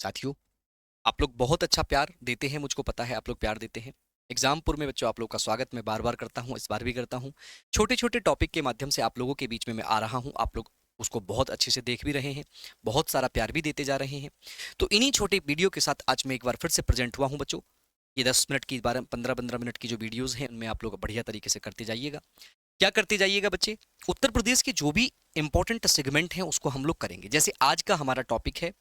साथियों, आप लोग बहुत अच्छा प्यार देते हैं, मुझको पता है आप लोग प्यार देते हैं। एग्जामपुर में बच्चों आप लोग का स्वागत मैं बार बार करता हूं, इस बार भी करता हूं। छोटे छोटे टॉपिक के माध्यम से आप लोगों के बीच में मैं आ रहा हूं, आप लोग उसको बहुत अच्छे से देख भी रहे हैं, बहुत सारा प्यार भी देते जा रहे हैं। तो इन्हीं छोटे वीडियो के साथ आज मैं एक बार फिर से प्रेजेंट हुआ हूं बच्चों। ये 10 मिनट की 12-15 मिनट की जो वीडियोज हैं उनमें आप लोग बढ़िया तरीके से करते जाइएगा। क्या करते जाइएगा बच्चे? उत्तर प्रदेश के जो भी इंपॉर्टेंट सेगमेंट हैं उसको हम लोग करेंगे। जैसे आज का हमारा टॉपिक है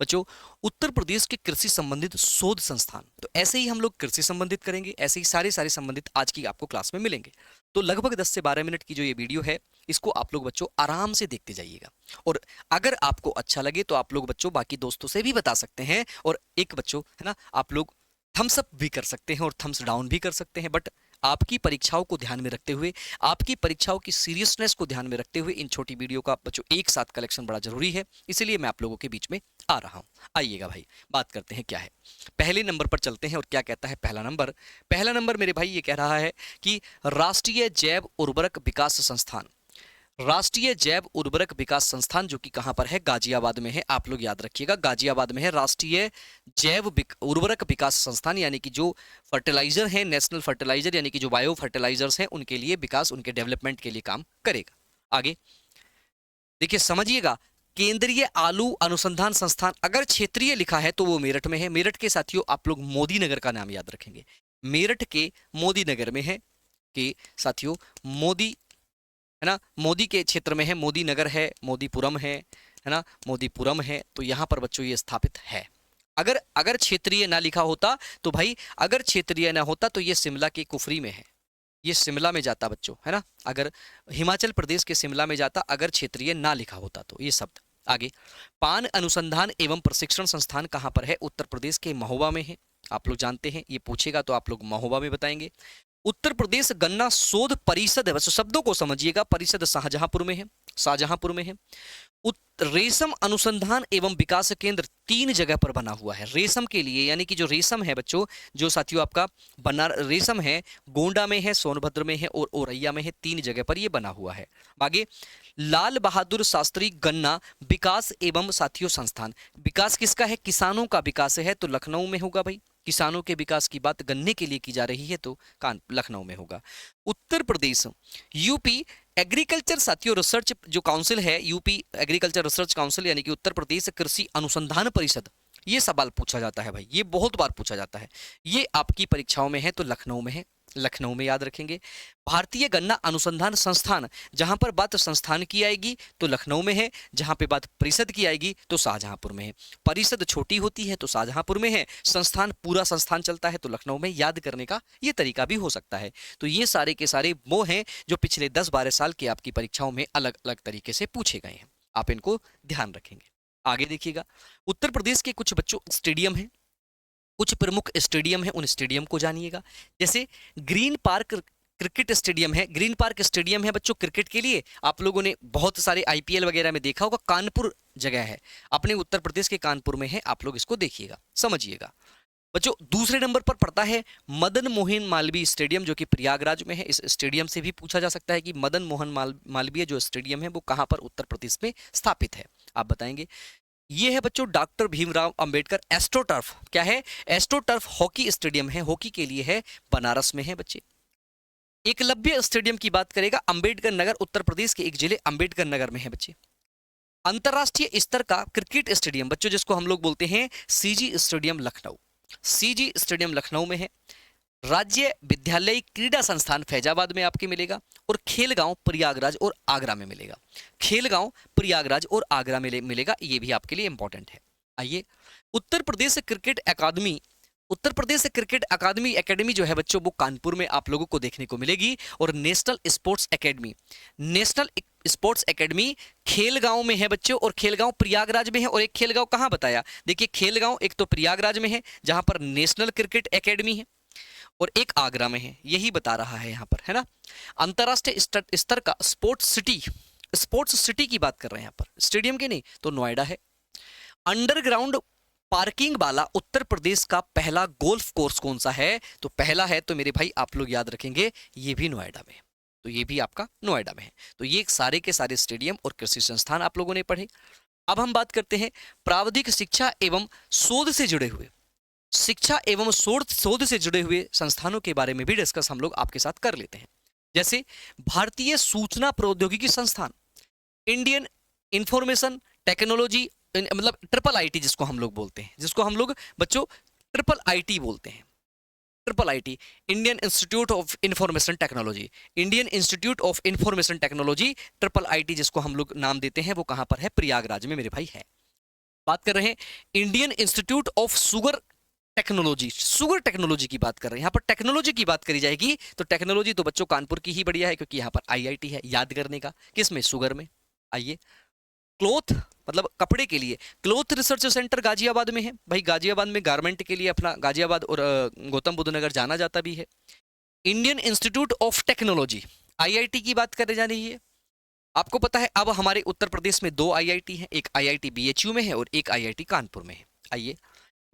बच्चों, उत्तर प्रदेश के कृषि संबंधित शोध संस्थान। तो ऐसे ही हम लोग कृषि संबंधित करेंगे, ऐसे ही सारे सारे संबंधित आज की आपको क्लास में मिलेंगे। तो लगभग 10 से 12 मिनट की जो ये वीडियो है, इसको आप लोग बच्चों आराम से देखते जाइएगा। और अगर आपको अच्छा लगे तो आप लोग बच्चों बाकी दोस्तों से भी बता सकते हैं, और एक बच्चों है ना, आप लोग थम्स अप भी कर सकते हैं और थम्स डाउन भी कर सकते हैं। बट आपकी परीक्षाओं को ध्यान में रखते हुए, आपकी परीक्षाओं की सीरियसनेस को ध्यान में रखते हुए इन छोटी वीडियो का बच्चों एक साथ कलेक्शन बड़ा जरूरी है, इसलिए मैं आप लोगों के बीच में आ रहा हूं। आइएगा भाई, बात करते हैं क्या है। पहले नंबर पर चलते हैं और क्या कहता है पहला नंबर मेरे भाई ये कह रहा है कि राष्ट्रीय जैव उर्वरक विकास संस्थान, राष्ट्रीय जैव उर्वरक विकास संस्थान जो कि कहां पर है, गाजियाबाद में है। आप लोग याद रखिएगा, गाजियाबाद में है राष्ट्रीय जैव उर्वरक विकास संस्थान, यानी कि जो फर्टिलाइजर है, नेशनल फर्टिलाइजर यानी कि जो बायो फर्टिलाइजर्स हैं उनके लिए विकास, उनके डेवलपमेंट के लिए काम करेगा। आगे देखिए, समझिएगा, केंद्रीय आलू अनुसंधान संस्थान, अगर क्षेत्रीय लिखा है तो वो मेरठ में है। मेरठ के साथियों आप लोग मोदी नगर का नाम याद रखेंगे, मेरठ के मोदी नगर में है कि साथियों, मोदी है ना, मोदी के क्षेत्र में है, मोदी नगर है, मोदीपुरम है ना, मोदीपुरम है। तो यहां पर बच्चों ये स्थापित है। अगर अगर क्षेत्रीय ना लिखा होता तो भाई, अगर क्षेत्रीय ना होता तो ये शिमला के कुफरी में है, ये शिमला में जाता बच्चों, है ना। अगर हिमाचल प्रदेश के शिमला में जाता, अगर क्षेत्रीय ना लिखा होता तो ये शब्द। आगे, पान अनुसंधान एवं प्रशिक्षण संस्थान कहां पर है? उत्तर प्रदेश के महोबा में है। आप लोग जानते हैं, ये पूछेगा तो आप लोग महोबा में बताएंगे। उत्तर प्रदेश गन्ना शोध परिषद है, बस शब्दों को समझिएगा, परिषद शाहजहांपुर में है, शाहजहांपुर में है। रेशम अनुसंधान एवं विकास केंद्र 3 जगह पर बना हुआ है रेशम के लिए, यानी कि जो रेशम है बच्चों, जो साथियों आपका बना रेशम है, गोंडा में है, सोनभद्र में है और औरैया में है। 3 जगह पर ये बना हुआ है। आगे, लाल बहादुर शास्त्री गन्ना विकास एवं साथियों संस्थान, विकास किसका है? किसानों का विकास है, तो लखनऊ में होगा भाई। किसानों के विकास की बात गन्ने के लिए की जा रही है तो लखनऊ में होगा। उत्तर प्रदेश यूपी एग्रीकल्चर साथियों रिसर्च जो काउंसिल है, यूपी एग्रीकल्चर रिसर्च काउंसिल यानी कि उत्तर प्रदेश कृषि अनुसंधान परिषद, ये सवाल पूछा जाता है भाई, ये बहुत बार पूछा जाता है। ये आपकी परीक्षाओं में है तो लखनऊ में है, लखनऊ में याद रखेंगे। भारतीय गन्ना अनुसंधान संस्थान, जहां पर बात संस्थान की आएगी तो लखनऊ में है, जहां पे बात परिषद की आएगी तो शाहजहांपुर में है। परिषद छोटी होती है तो शाहजहांपुर में है, संस्थान पूरा संस्थान चलता है तो लखनऊ में। याद करने का ये तरीका भी हो सकता है। तो ये सारे के सारे वो हैं जो पिछले 10-12 साल की आपकी परीक्षाओं में अलग अलग तरीके से पूछे गए हैं, आप इनको ध्यान रखेंगे। आगे देखिएगा, उत्तर प्रदेश के कुछ बच्चों स्टेडियम हैं, कुछ प्रमुख स्टेडियम है, उन स्टेडियम को जानिएगा। जैसे ग्रीन पार्क क्रिकेट स्टेडियम है, ग्रीन पार्क स्टेडियम है बच्चों क्रिकेट के लिए। आप लोगों ने बहुत सारे आईपीएल वगैरह में देखा होगा, कानपुर जगह है, अपने उत्तर प्रदेश के कानपुर में है। आप लोग इसको देखिएगा, समझिएगा बच्चों। दूसरे नंबर पर पड़ता है मदन मोहन मालवीय स्टेडियम, जो कि प्रयागराज में है। इस स्टेडियम से भी पूछा जा सकता है कि मदन मोहन मालवीय जो स्टेडियम है वो कहां पर उत्तर प्रदेश में स्थापित है, आप बताएंगे। ये है बच्चों डॉक्टर भीमराव अंबेडकर एस्ट्रोटर्फ, क्या है? एस्ट्रोटर्फ हॉकी स्टेडियम है, हॉकी के लिए है, बनारस में है बच्चे। एकलव्य स्टेडियम की बात करेगा, अंबेडकर नगर उत्तर प्रदेश के एक जिले अंबेडकर नगर में है बच्चे। अंतरराष्ट्रीय स्तर का क्रिकेट स्टेडियम बच्चों, जिसको हम लोग बोलते हैं CG stadium, Lucknow, CG stadium Lucknow में है। राज्य विद्यालय क्रीड़ा संस्थान फैजाबाद में आपके मिलेगा, और खेलगांव प्रयागराज और आगरा में मिलेगा। खेलगांव प्रयागराज और आगरा में मिलेगा, ये भी आपके लिए इंपॉर्टेंट है। आइए, उत्तर प्रदेश क्रिकेट अकादमी, उत्तर प्रदेश क्रिकेट अकादमी एकेडमी जो है बच्चों वो कानपुर में आप लोगों को देखने को मिलेगी। और national sports academy, national sports academy Khelgaon में है बच्चों, और खेलगांव प्रयागराज में है। और एक खेलगांव कहां बताया? देखिए, खेलगांव एक तो प्रयागराज में है जहां पर नेशनल क्रिकेट एकेडमी है, और एक आगरा में है, यही बता रहा है यहां पर, है ना। अंतरराष्ट्रीय स्तर का स्पोर्ट्स सिटी, स्पोर्ट्स सिटी की बात कर रहे हैं यहां पर, स्टेडियम की नहीं, तो नोएडा है। अंडरग्राउंड पार्किंग वाला उत्तर प्रदेश का पहला गोल्फ कोर्स कौन सा है? तो पहला है तो मेरे भाई आप लोग याद रखेंगे, ये भी नोएडा में है, तो ये भी आपका नोएडा में है। तो ये सारे के सारे स्टेडियम और कृषि संस्थान आप लोगों ने पढ़े। अब हम बात करते हैं प्राविधिक शिक्षा एवं शोध से जुड़े हुए, शिक्षा एवं शोध से जुड़े हुए संस्थानों के बारे में भी डिस्कस हम लोग आपके साथ कर लेते हैं। जैसे भारतीय सूचना प्रौद्योगिकी संस्थान, इंडियन इंफॉर्मेशन टेक्नोलॉजी, मतलब ट्रिपल आईटी जिसको हम लोग बोलते हैं, जिसको हम लोग बच्चों ट्रिपल आईटी बोलते हैं। Triple IT, Indian institute of information technology, Indian institute of information technology, triple IT जिसको हम लोग नाम देते हैं, वो कहां पर है? प्रयागराज में मेरे भाई है। बात कर रहे हैं Indian institute of sugar technology, sugar technology की बात कर रहे हैं। यहां पर टेक्नोलॉजी की बात करी जाएगी तो टेक्नोलॉजी तो बच्चों कानपुर की ही बढ़िया है, क्योंकि यहां पर आईआईटी है याद करने का। किसमें? शुगर में। आइए, क्लोथ मतलब कपड़े के लिए क्लोथ रिसर्च सेंटर गाजियाबाद में है भाई। गाजियाबाद में गारमेंट के लिए अपना गाजियाबाद और गौतम बुद्ध नगर जाना जाता भी है। Indian institute of technology, IIT की बात करें जा रही है। आपको पता है अब हमारे उत्तर प्रदेश में 2 आईआईटी हैं, एक आईआईटी बीएचयू में है और एक आईआईटी कानपुर में है। आइए,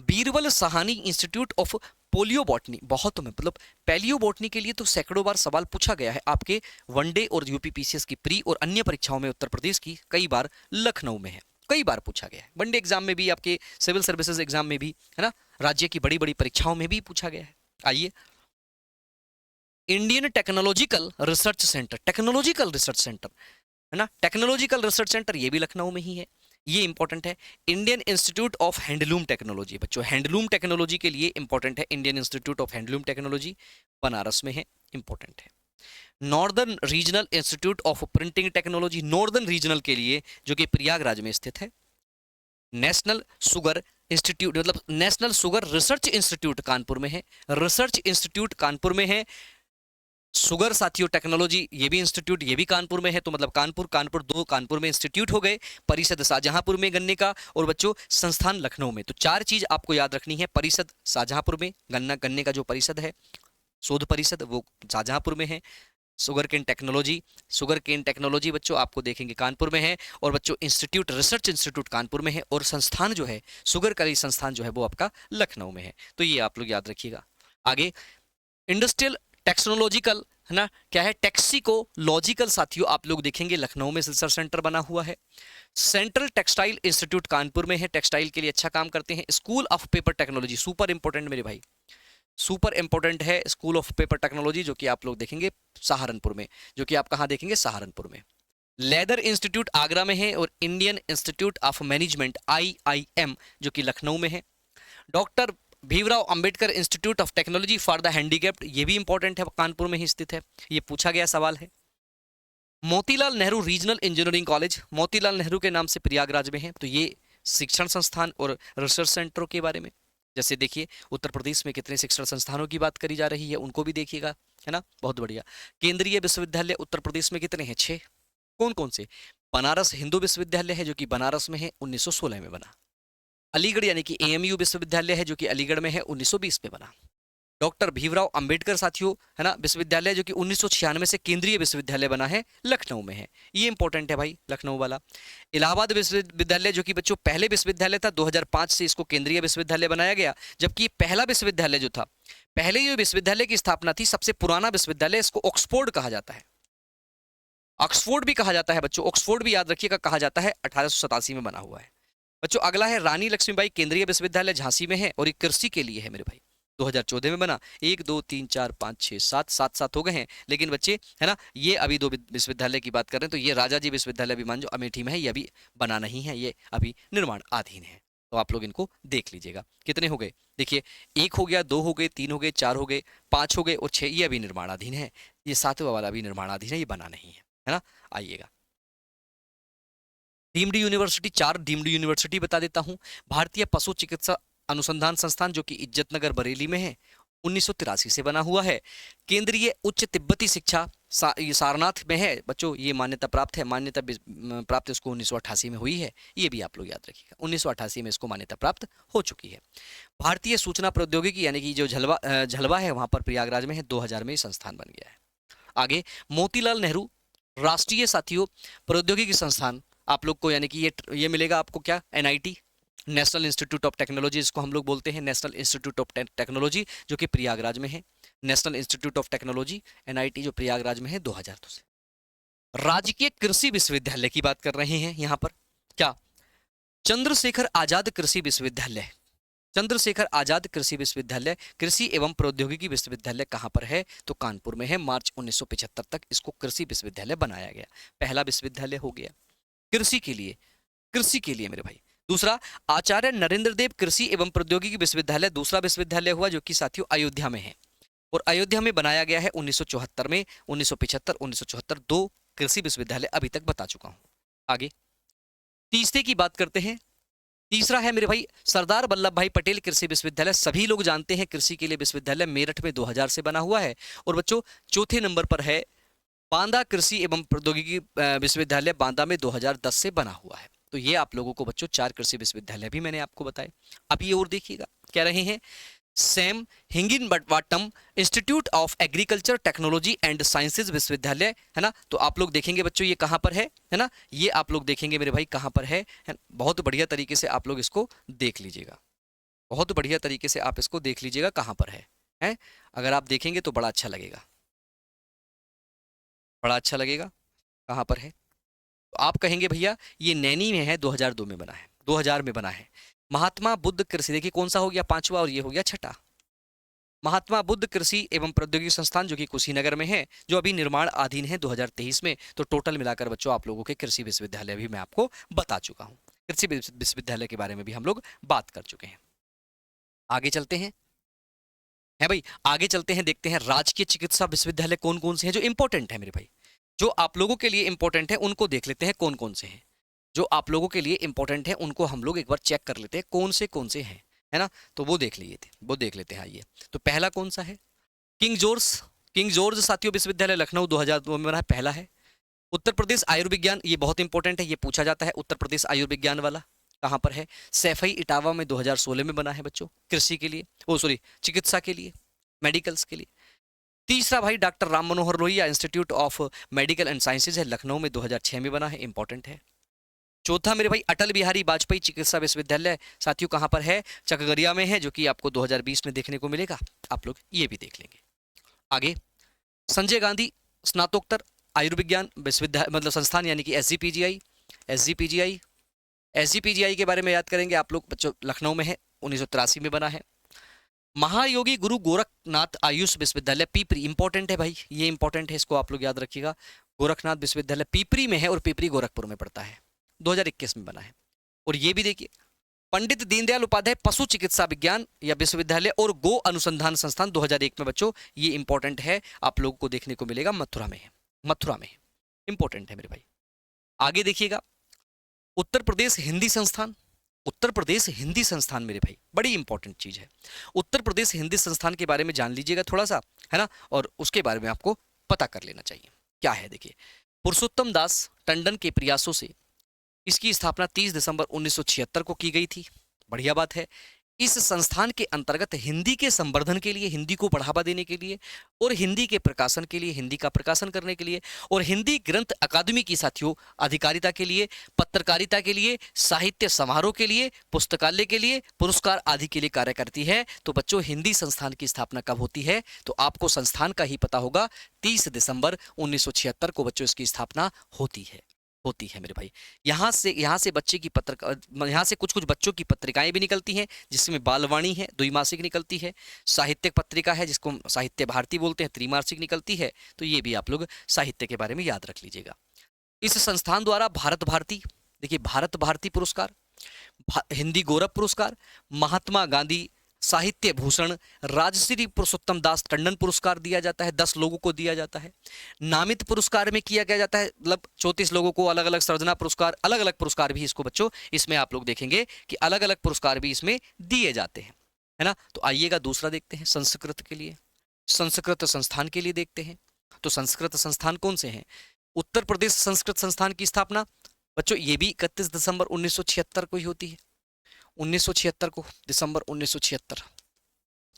Birbal Sahni institute of polio botany, बहुत मतलब पैलियो बॉटनी के लिए तो सैकड़ों बार सवाल पूछा गया है आपके वनडे और यूपीपीसीएस की प्री और अन्य परीक्षाओं में। उत्तर प्रदेश की कई बार लखनऊ में है, कई बार पूछा गया है। वनडे एग्जाम में भी, आपके सिविल सर्विसेज एग्जाम में भी, है ना, राज्य की बड़ी बड़ी परीक्षाओं में भी पूछा गया है। आइए, Indian technological research centre, technological research centre, है ना, टेक्नोलॉजिकल रिसर्च सेंटर, ये भी लखनऊ में ही है, ये इंपॉर्टेंट है। Indian institute of handloom technology, बच्चों हैंडलूम टेक्नोलॉजी के लिए इंपॉर्टेंट है, Indian institute of handloom technology Banaras में है, इंपॉर्टेंट है। Northern regional institute of printing technology, northern regional के लिए, जो कि प्रयागराज में स्थित है। नेशनल शुगर इंस्टीट्यूट मतलब national sugar research institute Kanpur में है, रिसर्च इंस्टीट्यूट कानपुर में है। शुगर साथियों टेक्नोलॉजी, ये भी इंस्टीट्यूट, ये भी कानपुर में है। तो मतलब कानपुर कानपुर 2 कानपुर में इंस्टीट्यूट हो गए, परिषद शाहजहांपुर में गन्ने का, और बच्चों संस्थान लखनऊ में। तो 4 चीज आपको याद रखनी है। परिषद शाहजहांपुर में, गन्ने का जो परिषद है, शोध परिषद, वो शाहजहांपुर में है। शुगर केन टेक्नोलॉजी बच्चों आपको देखेंगे कानपुर में है, और बच्चों इंस्टीट्यूट, रिसर्च इंस्टीट्यूट कानपुर में है, और संस्थान जो है शुगर का संस्थान जो है वो आपका लखनऊ में है। तो ये आप लोग याद रखिएगा। आगे, इंडस्ट्रियल टेक्नोलॉजिकल, है ना, क्या है? टेक्सिकोलॉजिकल साथियों आप लोग देखेंगे लखनऊ में रिसर्च सेंटर बना हुआ है। सेंट्रल टेक्सटाइल इंस्टीट्यूट कानपुर में है, टेक्सटाइल के लिए अच्छा काम करते हैं। School of paper technology, super important मेरे भाई, सुपर इंपॉर्टेंट है स्कूल ऑफ पेपर टेक्नोलॉजी, जो कि आप लोग देखेंगे सहारनपुर में, जो कि आप कहां देखेंगे? सहारनपुर में। लेदर इंस्टीट्यूट आगरा में है, और Indian institute of management IIM जो कि लखनऊ में है। Doctor Bhimrao Ambedkar institute of technology for the handicapped, ये भी इंपॉर्टेंट है, कानपुर में ही स्थित है, ये पूछा गया सवाल है। Motilal Nehru regional engineering college, Motilal Nehru के नाम से प्रयागराज में है। तो ये शिक्षण संस्थान और रिसर्च सेंटरों के बारे में, जैसे देखिए उत्तर प्रदेश में कितने शिक्षण संस्थानों की बात करी जा रही है, उनको भी देखिएगा, है ना, बहुत बढ़िया। केंद्रीय विश्वविद्यालय उत्तर प्रदेश में कितने हैं? 6। कौन कौन से? बनारस हिंदू विश्वविद्यालय है, जो कि बनारस में है, 1916 में बना। अलीगढ़ यानी कि एएमयू विश्वविद्यालय है, जो कि अलीगढ़ में है, 1920 में बना। डॉक्टर भीमराव अंबेडकर साथियों, है ना, विश्वविद्यालय, जो कि 1996 से केंद्रीय विश्वविद्यालय बना है, लखनऊ में है, ये इंपॉर्टेंट है भाई, लखनऊ वाला। इलाहाबाद विश्वविद्यालय, जो कि बच्चों पहले विश्वविद्यालय था, 2005 से इसको केंद्रीय विश्वविद्यालय बनाया गया, जबकि पहला विश्वविद्यालय जो था, पहले ये विश्वविद्यालय की स्थापना थी, सबसे पुराना विश्वविद्यालय, इसको ऑक्सफोर्ड कहा जाता है, ऑक्सफोर्ड भी कहा जाता है बच्चों, ऑक्सफोर्ड भी याद रखिएगा कहा जाता है, 1887 में बना हुआ है। बच्चों अगला है रानी लक्ष्मीबाई केंद्रीय विश्वविद्यालय, झांसी में है, और ये कृषि के लिए है मेरे भाई, 2014 में बना। 1 2 3 4 5 6 7 7 हो गए हैं, लेकिन बच्चे, है ना, ये अभी 2 विश्वविद्यालय की बात कर रहे हैं। तो ये राजा जी विश्वविद्यालय अभिमान जो अमेठी में है, ये अभी बना नहीं है, ये अभी निर्माणाधीन है। तो आप लोग इनको देख लीजिएगा। कितने हो गए? देखिए, 1 हो गया, 2 हो गए, 3 हो गए, 4 हो गए, 5 हो गए, और 6 ये अभी निर्माणाधीन है। ये 7वां वाला अभी निर्माणाधीन है, ये बना नहीं है ना। आइएगा, डीम्ड यूनिवर्सिटी, 4 डीम्ड यूनिवर्सिटी बता देता हूं। भारतीय पशु चिकित्सा अनुसंधान संस्थान, जो कि इज्जतनगर बरेली में है, 1983 से बना हुआ है। केंद्रीय उच्च तिब्बती शिक्षा ये सारनाथ में है बच्चों, ये मान्यता प्राप्त है, मान्यता प्राप्त इसको 1988 में हुई है, ये भी आप लोग याद रखिएगा, 1988 में इसको मान्यता प्राप्त हो चुकी है। भारतीय सूचना प्रौद्योगिकी यानी कि जो झलवा है, वहां पर प्रयागराज में है, 2000 में ये संस्थान बन गया है। आगे, मोतीलाल नेहरू राष्ट्रीय साथियों प्रौद्योगिकी संस्थान, आप लोग को यानी कि ये मिलेगा आपको क्या? NIT, national institute of technology, जिसको हम लोग बोलते हैं नेशनल इंस्टीट्यूट ऑफ टेक्नोलॉजी, जो कि प्रयागराज में है। National institute of technology NIT जो प्रयागराज में है, 2002 से। राजकीय कृषि विश्वविद्यालय की बात कर रहे हैं यहाँ पर, क्या चंद्रशेखर आजाद कृषि विश्वविद्यालय, चंद्रशेखर आजाद कृषि विश्वविद्यालय, कृषि एवं प्रौद्योगिकी विश्वविद्यालय कहाँ पर है? तो कानपुर में है। मार्च 1975 तक इसको कृषि विश्वविद्यालय बनाया गया। पहला विश्वविद्यालय हो गया कृषि के लिए, कृषि के लिए मेरे भाई। दूसरा, आचार्य नरेंद्र देव कृषि एवं प्रौद्योगिकी विश्वविद्यालय, दूसरा विश्वविद्यालय हुआ जो कि साथियों अयोध्या में है, और अयोध्या में बनाया गया है 1974 में। 1975, 1974 दो कृषि विश्वविद्यालय अभी तक बता चुका हूं। आगे तीसरे की बात करते हैं। तीसरा है मेरे भाई सरदार वल्लभ भाई पटेल कृषि विश्वविद्यालय। सभी लोग जानते हैं कृषि के लिए विश्वविद्यालय मेरठ में 2000 से बना हुआ है। और बच्चों चौथे नंबर पर है बांदा कृषि एवं प्रौद्योगिकी विश्वविद्यालय, बांदा में 2010 से बना हुआ है। तो ये आप लोगों को बच्चों 4 कृषि विश्वविद्यालय भी मैंने आपको बताए। अब ये और देखिएगा क्या रहे हैं। Sam Higginbottom Institute of Agriculture Technology and Sciences विश्वविद्यालय, है ना। तो आप लोग देखेंगे बच्चों ये कहां पर है ना। ये आप लोग देखेंगे मेरे भाई कहां पर है। बहुत बढ़िया तरीके से आप लोग इसको देख लीजिएगा, बहुत बढ़िया तरीके से आप इसको देख लीजिएगा कहां पर है? अगर आप देखेंगे तो बड़ा अच्छा लगेगा, बड़ा अच्छा लगेगा। कहां पर है? तो आप कहेंगे भैया ये नैनी में है, 2002 में बना है, 2000 में बना है। महात्मा बुद्ध कृषि, देखिए कौन सा हो गया पांचवा और ये हो गया छठा। महात्मा बुद्ध कृषि एवं प्रौद्योगिकी संस्थान जो कि कुशीनगर में है, जो अभी निर्माण अधीन है 2023 में। तो टोटल मिलाकर बच्चों आप लोगों के कृषि विश्वविद्यालय भी मैं आपको बता चुका हूं। कृषि विश्वविद्यालय के बारे में भी हम लोग बात कर चुके हैं। आगे चलते हैं, है भाई आगे चलते हैं, देखते हैं राजकीय चिकित्सा विश्वविद्यालय कौन कौन से हैं जो इंपॉर्टेंट है मेरे भाई, जो आप लोगों के लिए इंपॉर्टेंट है उनको देख लेते हैं कौन कौन से हैं। जो आप लोगों के लिए इंपॉर्टेंट है उनको हम लोग एक बार चेक कर लेते हैं कौन से हैं, है ना। तो वो देख लिए थे, वो देख लेते हैं। आइए, तो पहला कौन सा है? किंग जॉर्ज, किंग जॉर्ज साथियों विश्वविद्यालय लखनऊ 2002 में बना है, पहला है। उत्तर प्रदेश आयुर्विज्ञान, ये बहुत इंपॉर्टेंट है, ये पूछा जाता है। उत्तर प्रदेश आयुर्विज्ञान वाला कहां पर है? सैफई इटावा में 2016 में बना है बच्चों, कृषि के लिए, ओ सॉरी चिकित्सा के लिए, मेडिकल्स के लिए। तीसरा भाई doctor Ram Manohar Lohia institute of medical and sciences है, लखनऊ में 2006 में बना है, इंपॉर्टेंट है। चौथा मेरे भाई अटल बिहारी वाजपेयी चिकित्सा विश्वविद्यालय साथियों कहां पर है? चकगरिया में है, जो कि आपको 2020 में देखने को मिलेगा। आप लोग ये भी देख लेंगे। आगे संजय गांधी स्नातकोत्तर आयुर्विज्ञान विश्वविद्यालय मतलब संस्थान, यानी कि एसजीपीजीआई, एसजीपीजीआई, एसजीपीजीआई के बारे में याद करेंगे आप लोग बच्चों, लखनऊ में है, 1983 में बना है। महायोगी गुरु गोरखनाथ आयुष विश्वविद्यालय पीपरी, इंपॉर्टेंट है भाई, ये इंपॉर्टेंट है, इसको आप लोग याद रखिएगा। गोरखनाथ विश्वविद्यालय पीपरी में है और पीपरी गोरखपुर में पड़ता है, 2021 में बना है। और ये भी देखिए पंडित दीनदयाल उपाध्याय पशु चिकित्सा विज्ञान या विश्वविद्यालय और गो अनुसंधान संस्थान 2001 में बच्चों, ये इंपॉर्टेंट है, आप लोगों को देखने को मिलेगा, मथुरा में है, मथुरा में है, इंपॉर्टेंट है मेरे भाई। आगे देखिएगा उत्तर प्रदेश हिंदी संस्थान, उत्तर प्रदेश हिंदी संस्थान मेरे भाई बड़ी इंपॉर्टेंट चीज है। उत्तर प्रदेश हिंदी संस्थान के बारे में जान लीजिएगा थोड़ा सा, है ना, और उसके बारे में आपको पता कर लेना चाहिए क्या है। देखिए पुरुषोत्तम दास टंडन के प्रयासों से इसकी स्थापना 30 दिसंबर 1976 को की गई थी, बढ़िया बात है। इस संस्थान के अंतर्गत हिंदी के संवर्धन के लिए, हिंदी को बढ़ावा देने के लिए, और हिंदी के प्रकाशन के लिए, हिंदी का प्रकाशन करने के लिए, और हिंदी ग्रंथ अकादमी की साथियों अधिकारिता के लिए, पत्रकारिता के लिए, साहित्य समारोह के लिए, पुस्तकालय के लिए, पुरस्कार आदि के लिए कार्य करती है। तो बच्चों हिंदी संस्थान की स्थापना कब होती है? तो आपको संस्थान का ही पता होगा, 30 दिसंबर 1976 को बच्चों इसकी स्थापना होती है मेरे भाई। यहाँ से बच्चे की यहाँ से कुछ कुछ बच्चों की पत्रिकाएं भी निकलती हैं, जिसमें बालवाणी है, द्विमासिक निकलती है, साहित्यिक पत्रिका है जिसको साहित्य भारती बोलते हैं, त्रिमासिक निकलती है। तो ये भी आप लोग साहित्य के बारे में याद रख लीजिएगा। इस संस्थान द्वारा भारत भारती, देखिए भारत भारती पुरस्कार, हिंदी गौरव पुरस्कार, महात्मा गांधी साहित्य भूषण, राजश्री पुरुषोत्तम दास टंडन पुरस्कार दिया जाता है, 10 लोगों को दिया जाता है। नामित पुरस्कार में किया गया जाता है, मतलब 34 लोगों को अलग अलग सर्जना पुरस्कार, अलग अलग पुरस्कार भी इसको बच्चों इसमें आप लोग देखेंगे कि अलग अलग पुरस्कार भी इसमें दिए जाते हैं, है ना। तो आइएगा दूसरा देखते हैं, संस्कृत के लिए, संस्कृत संस्थान के लिए देखते हैं। तो संस्कृत संस्थान कौन से हैं? उत्तर प्रदेश संस्कृत संस्थान की स्थापना बच्चों ये भी 31 दिसंबर 1976 को ही होती है, 1976 को, दिसंबर 1976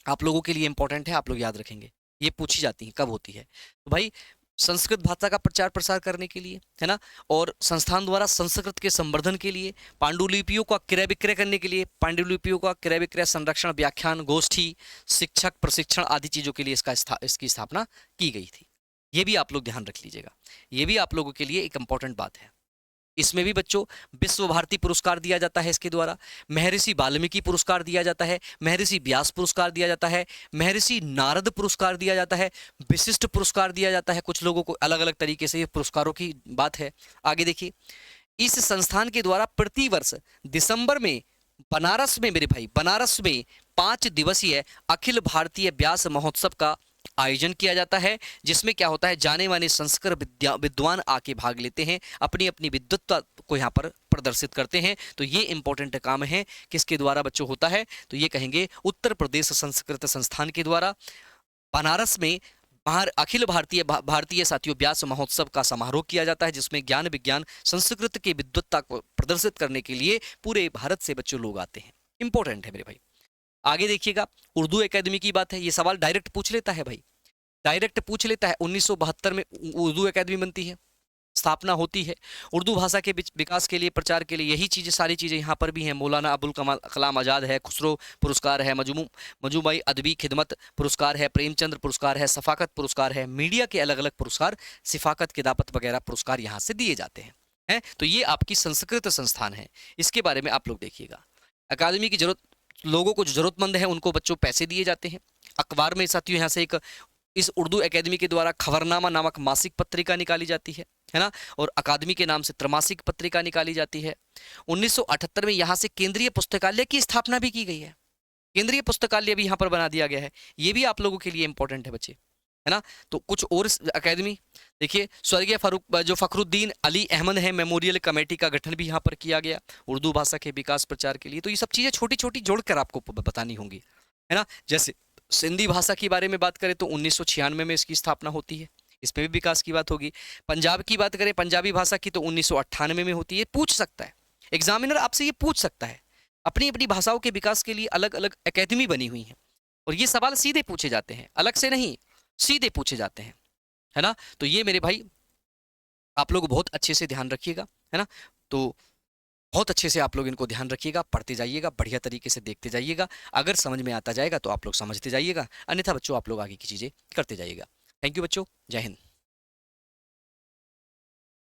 आप लोगों के लिए इंपॉर्टेंट है, आप लोग याद रखेंगे, ये पूछी जाती है कब होती है। तो भाई संस्कृत भाषा का प्रचार प्रसार करने के लिए, है ना, और संस्थान द्वारा संस्कृत के संवर्धन के लिए, पांडुलिपियों का क्रय विक्रय करने के लिए, पांडुलिपियों का क्रय विक्रय, संरक्षण, व्याख्यान, गोष्ठी, शिक्षक प्रशिक्षण आदि चीजों के लिए इसकी स्थापना की गई थी। ये भी आप लोग ध्यान रख लीजिएगा, ये भी आप लोगों के लिए एक इंपॉर्टेंट बात है। इसमें भी बच्चों विश्व भारती पुरस्कार दिया जाता है इसके द्वारा, महर्षि वाल्मीकि पुरस्कार दिया जाता है, महर्षि व्यास पुरस्कार दिया जाता है, महर्षि नारद पुरस्कार दिया जाता है, विशिष्ट पुरस्कार दिया जाता है। कुछ लोगों को अलग अलग तरीके से ये पुरस्कारों की बात है। आगे देखिए, इस संस्थान के द्वारा प्रतिवर्ष दिसंबर में बनारस में, मेरे भाई बनारस में 5 दिवसीय अखिल भारतीय व्यास महोत्सव का आयोजन किया जाता है, जिसमें क्या होता है, जाने माने संस्कृत विद्वान आके भाग लेते हैं, अपनी अपनी विद्वत्ता को यहाँ पर प्रदर्शित करते हैं। तो ये इंपॉर्टेंट काम है, किसके द्वारा बच्चों होता है, तो ये कहेंगे उत्तर प्रदेश संस्कृत संस्थान के द्वारा बनारस में अखिल भारतीय साथियों व्यास महोत्सव का समारोह किया जाता है, जिसमें ज्ञान विज्ञान संस्कृत के विद्वत्ता को प्रदर्शित करने के लिए पूरे भारत से बच्चों लोग आते हैं। इंपॉर्टेंट है मेरे भाई। आगे देखिएगा, उर्दू एकेडमी की बात है। ये सवाल डायरेक्ट पूछ लेता है भाई, डायरेक्ट पूछ लेता है। 1972 में उर्दू एकेडमी बनती है, स्थापना होती है। उर्दू भाषा के विकास के लिए, प्रचार के लिए यही चीज़ें, सारी चीज़ें यहाँ पर भी हैं। मौलाना अबुल कलाम आज़ाद है, खुसरो पुरस्कार है, मजूबाई अदबी खिदमत पुरस्कार है, प्रेमचंद्र पुरस्कार है, सफाकत पुरस्कार है। मीडिया के अलग अलग पुरस्कार, सिफाकत किताबत वगैरह पुरस्कार यहाँ से दिए जाते हैं। तो ये आपकी संस्कृत संस्थान है, इसके बारे में आप लोग देखिएगा। अकादमी की जरूरत, लोगों को जो जरूरतमंद है उनको बच्चों पैसे दिए जाते हैं। अखबार में साथियों यहाँ से एक इस उर्दू एकेडमी के द्वारा खबरनामा नामक मासिक पत्रिका निकाली जाती है ना, और अकादमी के नाम से त्रमासिक पत्रिका निकाली जाती है। 1978 में यहाँ से केंद्रीय पुस्तकालय की स्थापना भी की गई है। केंद्रीय पुस्तकालय भी यहाँ पर बना दिया गया है। ये भी आप लोगों के लिए इंपॉर्टेंट है बच्चे, है ना। तो कुछ और अकेडमी देखिए, स्वर्गीय जो फखरुद्दीन अली अहमद है मेमोरियल कमेटी का गठन भी यहाँ पर किया गया उर्दू भाषा के विकास प्रचार के लिए। तो ये सब चीज़ें छोटी छोटी जोड़कर आपको बतानी होंगी, है ना। जैसे सिंधी भाषा के बारे में बात करें तो 1996 में इसकी स्थापना होती है, इसमें भी विकास की बात होगी। पंजाब की बात करें, पंजाबी भाषा की, तो 1998 में होती है। पूछ सकता है एग्जामिनर आपसे, ये पूछ सकता है। अपनी अपनी भाषाओं के विकास के लिए अलग अलग एकेडमी बनी हुई है, और ये सवाल सीधे पूछे जाते हैं, अलग से नहीं, सीधे पूछे जाते हैं, है ना। तो ये मेरे भाई आप लोग बहुत अच्छे से ध्यान रखिएगा, है ना। तो बहुत अच्छे से आप लोग इनको ध्यान रखिएगा, पढ़ते जाइएगा, बढ़िया तरीके से देखते जाइएगा। अगर समझ में आता जाएगा तो आप लोग समझते जाइएगा, अन्यथा बच्चों आप लोग आगे की चीज़ें करते जाइएगा। थैंक यू बच्चों, जय हिंद।